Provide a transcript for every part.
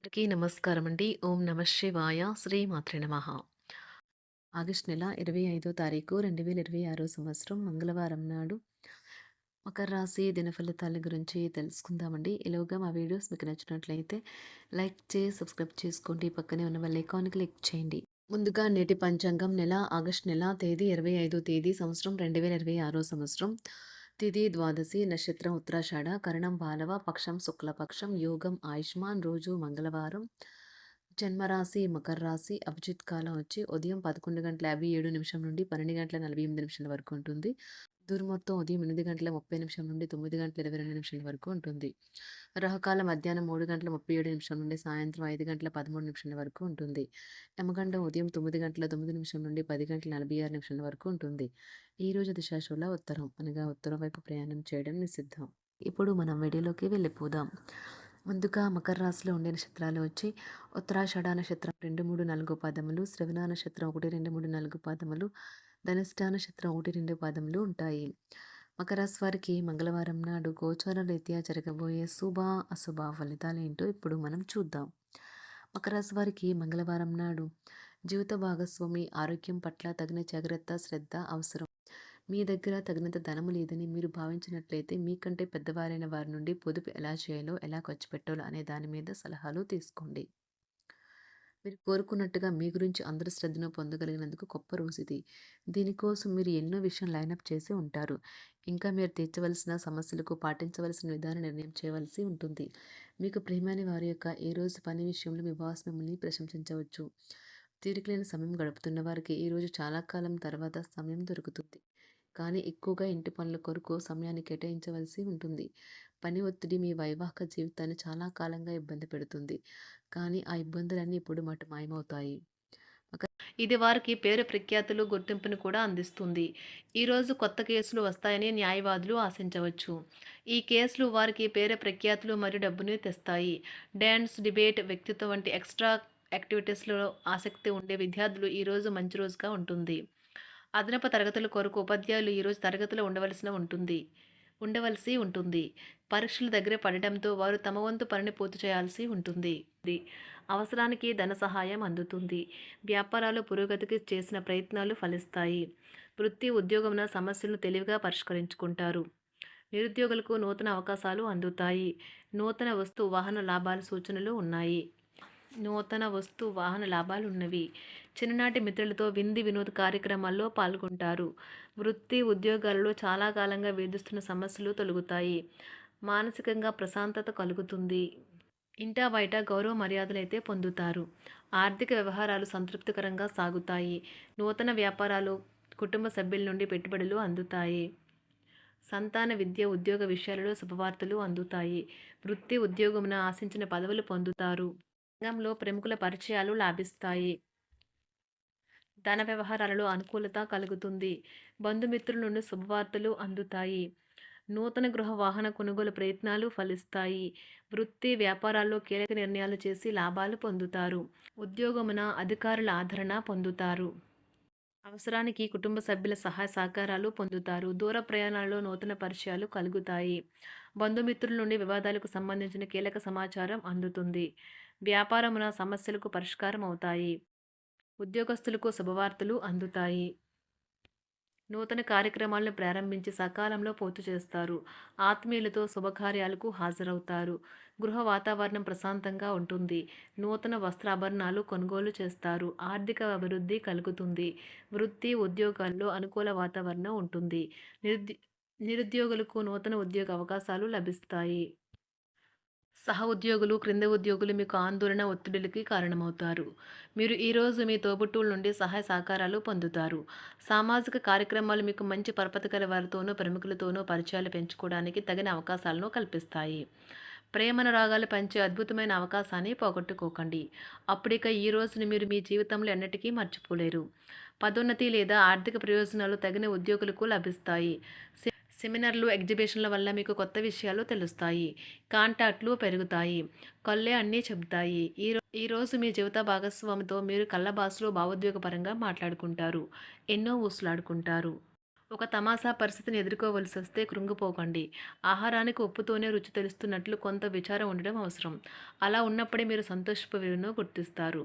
అందరికీ నమస్కారం అండి. ఓం నమ శివాయ. శ్రీ మాత్రే నమః. ఆగస్టు నెల 25వ తారీఖు 2026 సంవత్సరం మంగళవారం నాడు మకర రాశి దినఫలితాల గురించి తెలుసుకుందామండి. ఈలోగా మా వీడియోస్ మీకు నచ్చినట్లయితే లైక్ చేసి సబ్స్క్రైబ్ చేసుకోండి. పక్కనే ఉన్న బెల్ ఐకాన్ క్లిక్ చేయండి. ముందుగా నేటి పంచాంగం నెల ఆగస్టు నెల తేదీ 25 తేదీ సంవత్సరం 2026 సంవత్సరం. తిథి ద్వాదశి, నక్షత్రం ఉత్తరాషాఢ, కరణం బాలవ, పక్షం శుక్లపక్షం, యోగం ఆయుష్మాన్, రోజు మంగళవారం. జన్మరాశి మకర రాశి. అభిజిత్ కాలం వచ్చి ఉదయం 11:57 నుండి 12:48 వరకు ఉంటుంది. దుర్ముహూర్తం ఉదయం 8:30 నుండి 9:22 వరకు ఉంటుంది. రాహుకాలం మధ్యాహ్నం 3:37 నుండి సాయంత్రం 5:13 వరకు ఉంటుంది. యమగండం ఉదయం 9:09 నుండి 10:46 వరకు ఉంటుంది. ఈ రోజు దిశాశూల ఉత్తరం అనగా ఉత్తరం వైపు ప్రయాణం చేయడం నిషిద్ధం. ఇప్పుడు మనం వీడియోలోకి వెళ్ళిపోదాం. ముందుగా మకర రాశిలో ఉండే నక్షత్రాలు వచ్చి ఉత్తరాషాఢ నక్షత్రం 2, 3, 4 పాదములు, శ్రవణ నక్షత్రం 1, 2, 3, 4 పాదములు, ధనిష్ట నక్షత్రం 1, 2 పాదములు ఉంటాయి. మకర రాశి వారికి మంగళవారం నాడు గోచార రీత్యా జరగబోయే శుభ అశుభ ఫలితాలు ఏంటో ఇప్పుడు మనం చూద్దాం. మకర రాశి వారికి మంగళవారం నాడు జీవిత భాగస్వామి ఆరోగ్యం పట్ల తగిన జాగ్రత్త శ్రద్ధ అవసరం. మీ దగ్గర తగినంత ధనము లేదని మీరు భావించినట్లయితే మీకంటే పెద్దవారైన వారి నుండి పొదుపు ఎలా చేయాలో, ఎలా ఖర్చు పెట్టాలో అనే దాని మీద సలహాలు తీసుకోండి. మీరు కోరుకున్నట్టుగా మీ గురించి అందరి శ్రద్ధను పొందగలిగినందుకు గొప్ప రోజు ఇది. దీనికోసం మీరు ఎన్నో విషయం లైనప్ చేసి ఉంటారు. ఇంకా మీరు తీర్చవలసిన సమస్యలకు పాటించవలసిన విధానం నిర్ణయం చేయవలసి ఉంటుంది. మీకు ప్రియమైన వారి యొక్క ఏ రోజు పని విషయంలో మీ బాస్ మిమ్మల్ని ప్రశంసించవచ్చు. తీరికలేని సమయం గడుపుతున్న వారికి ఈరోజు చాలా కాలం తర్వాత సమయం దొరుకుతుంది. కానీ ఎక్కువగా ఇంటి పనుల కొరకు సమయాన్ని కేటాయించవలసి ఉంటుంది. పని ఒత్తిడి మీ వైవాహిక జీవితాన్ని చాలా కాలంగా ఇబ్బంది పెడుతుంది. కానీ ఆ ఇబ్బందులన్నీ ఇప్పుడు మాయమవుతాయి. ఇది వారికి పేరు ప్రఖ్యాతులు గుర్తింపును కూడా అందిస్తుంది. ఈరోజు కొత్త కేసులు వస్తాయని న్యాయవాదులు ఆశించవచ్చు. ఈ కేసులు వారికి పేరు ప్రఖ్యాతులు మరియు డబ్బుని తెస్తాయి. డాన్స్, డిబేట్, వ్యక్తిత్వం వంటి ఎక్స్ట్రా యాక్టివిటీస్లో ఆసక్తి ఉండే విద్యార్థులు ఈరోజు మంచి రోజుగా ఉంటుంది. అదనపు తరగతుల కొరకు ఉపాధ్యాయులు ఈరోజు తరగతిలో ఉండవలసి ఉంటుంది. పరీక్షలు దగ్గర పడటంతో వారు తమ వంతు పనిని పూర్తి చేయాల్సి ఉంటుంది. అవసరానికి ధన సహాయం అందుతుంది. వ్యాపారాలు పురోగతికి చేసిన ప్రయత్నాలు ఫలిస్తాయి. వృత్తి ఉద్యోగమున సమస్యలను తెలివిగా పరిష్కరించుకుంటారు. నిరుద్యోగులకు నూతన అవకాశాలు అందుతాయి. నూతన వస్తు వాహన లాభాల సూచనలు ఉన్నాయి. ఉన్నవి. చిన్ననాటి మిత్రులతో వినోద కార్యక్రమాల్లో పాల్గొంటారు. వృత్తి ఉద్యోగాలలో చాలా కాలంగా వేధిస్తున్న సమస్యలు తొలగుతాయి. మానసికంగా ప్రశాంతత కలుగుతుంది. ఇంటా బయట గౌరవ మర్యాదలైతే పొందుతారు. ఆర్థిక వ్యవహారాలు సంతృప్తికరంగా సాగుతాయి. నూతన వ్యాపారాలు, కుటుంబ సభ్యుల నుండి పెట్టుబడులు అందుతాయి. సంతాన విద్య, ఉద్యోగ విషయాలలో శుభవార్తలు అందుతాయి. వృత్తి ఉద్యోగమున ఆశించిన పదవులు పొందుతారు. రంగంలో ప్రముఖుల పరిచయాలు లాభిస్తాయి. ధన వ్యవహారాలలో అనుకూలత కలుగుతుంది. బంధుమిత్రుల నుండి శుభవార్తలు అందుతాయి. నూతన గృహ వాహన కొనుగోలు ప్రయత్నాలు ఫలిస్తాయి. వృత్తి వ్యాపారాల్లో కీలక నిర్ణయాలు చేసి లాభాలు పొందుతారు. ఉద్యోగమున అధికారుల ఆదరణ పొందుతారు. అవసరానికి కుటుంబ సభ్యుల సహాయ సహకారాలు పొందుతారు. దూర ప్రయాణాలలో నూతన పరిచయాలు కలుగుతాయి. బంధుమిత్రుల నుండి వివాదాలకు సంబంధించిన కీలక సమాచారం అందుతుంది. వ్యాపారమున సమస్యలకు పరిష్కారం అవుతాయి. ఉద్యోగస్తులకు శుభవార్తలు అందుతాయి. నూతన కార్యక్రమాలను ప్రారంభించి సకాలంలో పూర్తి చేస్తారు. ఆత్మీయులతో శుభకార్యాలకు హాజరవుతారు. గృహ వాతావరణం ప్రశాంతంగా ఉంటుంది. నూతన వస్త్రాభరణాలు కొనుగోలు చేస్తారు. ఆర్థిక అభివృద్ధి కలుగుతుంది. వృత్తి ఉద్యోగాల్లో అనుకూల వాతావరణం ఉంటుంది. నిరుద్యోగులకు నూతన ఉద్యోగ అవకాశాలు లభిస్తాయి. సహ ఉద్యోగులు, క్రింద ఉద్యోగులు మీకు ఆందోళన, ఒత్తిడిలకి కారణమవుతారు. మీరు ఈరోజు మీ తోబుట్టువుల నుండి సహాయ సహకారాలు పొందుతారు. సామాజిక కార్యక్రమాలు మీకు మంచి పరపతి గల వారితోనూ, ప్రముఖులతోనూ పరిచయాలు పెంచుకోవడానికి తగిన అవకాశాలను కల్పిస్తాయి. ప్రేమనురాగాలు పంచే అద్భుతమైన అవకాశాన్ని పోగొట్టుకోకండి. అప్పుడిక ఈ రోజుని మీరు మీ జీవితంలో ఎన్నటికీ మర్చిపోలేరు. పదోన్నతి లేదా ఆర్థిక ప్రయోజనాలు తగిన ఉద్యోగులకు లభిస్తాయి. సెమినార్లు, ఎగ్జిబిషన్ల వల్ల మీకు కొత్త విషయాలు తెలుస్తాయి. కాంటాక్ట్లు పెరుగుతాయి. కళ్ళే అన్నీ చెబుతాయి. ఈరోజు మీ జీవిత భాగస్వామితో మీరు కళ్ళ భాషలో భావోద్వేగపరంగా మాట్లాడుకుంటారు. ఎన్నో ఊసులాడుకుంటారు. ఒక తమాషా పరిస్థితిని ఎదుర్కోవలసొస్తే కృంగిపోకండి. ఆహారానికి ఉప్పుతోనే రుచి తెలుస్తున్నట్లు కొంత విచారం ఉండడం అవసరం. అలా ఉన్నప్పుడే మీరు సంతోషపు విలువను గుర్తిస్తారు.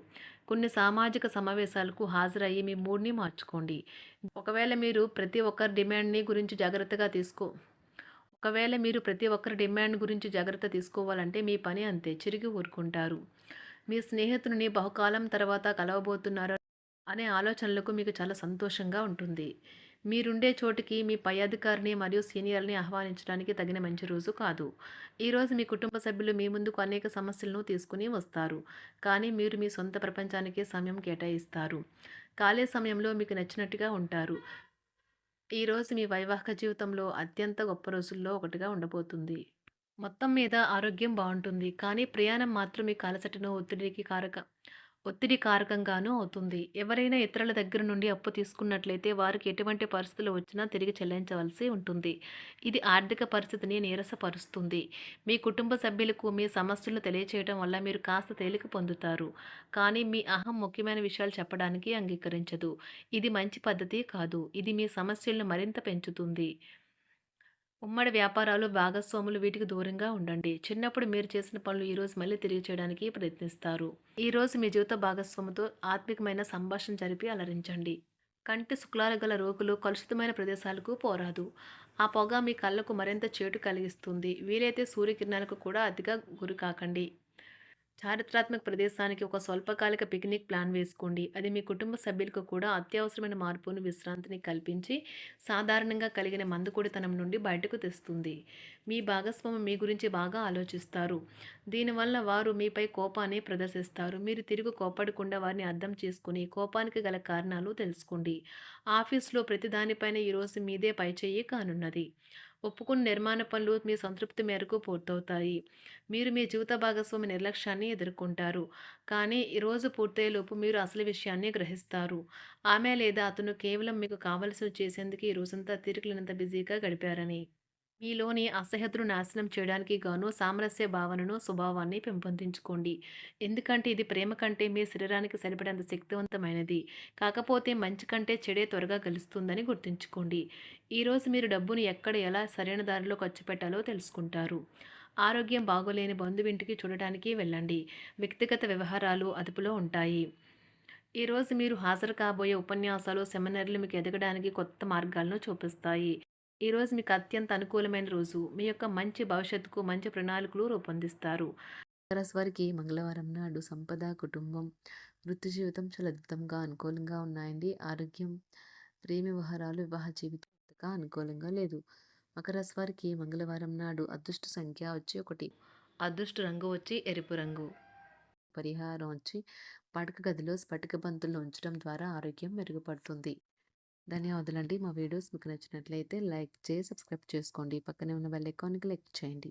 కొన్ని సామాజిక సమావేశాలకు హాజరయ్యి మీ మూడ్‌ని మార్చుకోండి. ఒకవేళ మీరు ప్రతి ఒక్కరి డిమాండ్‌ని గురించి జాగ్రత్తగా తీసుకో ఒకవేళ మీరు ప్రతి ఒక్కరి డిమాండ్ గురించి జాగ్రత్త తీసుకోవాలంటే మీ పని అంతే. చిరిగి ఊరుకుంటారు. మీ స్నేహితుడిని బహుకాలం తర్వాత కలవబోతున్నారు అనే ఆలోచనలకు మీకు చాలా సంతోషంగా ఉంటుంది. మీరుండే చోటికి మీ పై అధికారిని మరియు సీనియర్‌ని ఆహ్వానించడానికి తగిన మంచి రోజు కాదు. ఈరోజు మీ కుటుంబ సభ్యులు మీ ముందుకు అనేక సమస్యలను తీసుకుని వస్తారు. కానీ మీరు మీ సొంత ప్రపంచానికే సమయం కేటాయిస్తారు. ఖాళీ సమయంలో మీకు నచ్చినట్టుగా ఉంటారు. ఈరోజు మీ వైవాహిక జీవితంలో అత్యంత గొప్ప రోజుల్లో ఒకటిగా ఉండబోతుంది. మొత్తం మీద ఆరోగ్యం బావుంటుంది. కానీ ప్రయాణం మాత్రం మీకు అలసటను, ఒత్తిడి కారకంగానూ అవుతుంది. ఎవరైనా ఇతరుల దగ్గర నుండి అప్పు తీసుకున్నట్లయితే వారికి ఎటువంటి పరిస్థితులు వచ్చినా తిరిగి చెల్లించవలసి ఉంటుంది. ఇది ఆర్థిక పరిస్థితిని నీరసపరుస్తుంది. మీ కుటుంబ సభ్యులకు మీ సమస్యలను తెలియచేయడం వల్ల మీరు కాస్త తేలిక పొందుతారు. కానీ మీ అహం ముఖ్యమైన విషయాలు చెప్పడానికి అంగీకరించదు. ఇది మంచి పద్ధతి కాదు. ఇది మీ సమస్యలను మరింత పెంచుతుంది. ఉమ్మడి వ్యాపారాలు, భాగస్వాములు వీటికి దూరంగా ఉండండి. చిన్నప్పుడు మీరు చేసిన పనులు ఈరోజు మళ్ళీ తిరిగి చేయడానికి ప్రయత్నిస్తారు. ఈరోజు మీ జీవిత భాగస్వామితో ఆత్మికమైన సంభాషణ జరిపి అలరించండి. కంటి శుక్లాలు గల రోగులు కలుషితమైన ప్రదేశాలకు పోరాదు. ఆ పొగ మీ కళ్ళకు మరింత చేటు కలిగిస్తుంది. వీలైతే సూర్యకిరణాలకు కూడా అతిగా గురికాకండి. చారిత్రాత్మక ప్రదేశానికి ఒక స్వల్పకాలిక పిక్నిక్ ప్లాన్ వేసుకోండి. అది మీ కుటుంబ సభ్యులకు కూడా అత్యవసరమైన మార్పును, విశ్రాంతిని కల్పించి సాధారణంగా కలిగిన మందుకొడితనం నుండి బయటకు తెస్తుంది. మీ భాగస్వామి మీ గురించి బాగా ఆలోచిస్తారు. దీనివల్ల వారు మీపై కోపాన్ని ప్రదర్శిస్తారు. మీరు తిరిగి కోప్పడకుండా వారిని అర్థం చేసుకుని కోపానికి గల కారణాలు తెలుసుకోండి. ఆఫీస్‌లో ప్రతి దానిపైన ఈరోజు మీదే పైచేయి కానున్నది. ఒప్పుకున్న నిర్మాణ పనులు మీ సంతృప్తి మేరకు పూర్తవుతాయి. మీరు మీ జీవిత భాగస్వామి నిర్లక్ష్యాన్ని ఎదుర్కొంటారు. కానీ ఈ రోజు పూర్తయ్యేలోపు మీరు అసలు విషయాన్ని గ్రహిస్తారు. ఆమె లేదా అతను కేవలం మీకు కావలసినవి చేసేందుకు ఈ రోజంతా తీరికలేనంత బిజీగా గడిపారని. మీలోని అసహ్యతను నాశనం చేయడానికి గాను సామరస్య భావనను, స్వభావాన్ని పెంపొందించుకోండి. ఎందుకంటే ఇది ప్రేమ కంటే మీ శరీరానికి సరిపడేంత శక్తివంతమైనది. కాకపోతే మంచి కంటే చెడే త్వరగా గెలుస్తుందని గుర్తుంచుకోండి. ఈరోజు మీరు డబ్బును ఎక్కడ, ఎలా సరైన దారిలో ఖర్చు పెట్టాలో తెలుసుకుంటారు. ఆరోగ్యం బాగోలేని బంధువింటికి చూడటానికి వెళ్ళండి. వ్యక్తిగత వ్యవహారాలు అదుపులో ఉంటాయి. ఈరోజు మీరు హాజరు కాబోయే ఉపన్యాసాలు, సెమినార్లు మీకు ఎదగడానికి కొత్త మార్గాలను చూపిస్తాయి. ఈరోజు మీకు అత్యంత అనుకూలమైన రోజు. మీ యొక్క మంచి భవిష్యత్తుకు మంచి ప్రణాళికలు రూపొందిస్తారు. వారికి మంగళవారం నాడు సంపద, కుటుంబం, వృత్తి జీవితం చాలా అద్భుతంగా అనుకూలంగా ఉన్నాయండి. ఆరోగ్యం, ప్రేమ వ్యవహారాలు, వివాహ జీవితం అంతగా అనుకూలంగా లేదు. మకర రాశి వారికి మంగళవారం నాడు అదృష్ట సంఖ్య వచ్చి 1. అదృష్ట రంగు వచ్చి ఎరుపు రంగు. పరిహారం వచ్చి పడక గదిలో స్ఫటిక బంతులు ఉంచడం ద్వారా ఆరోగ్యం మెరుగుపడుతుంది. ధన్యవాదాలండి. మా వీడియోస్ మీకు నచ్చినట్లయితే లైక్ చేసి సబ్స్క్రైబ్ చేసుకోండి. పక్కనే ఉన్న బెల్ ఐకాన్ క్లిక్ చేయండి.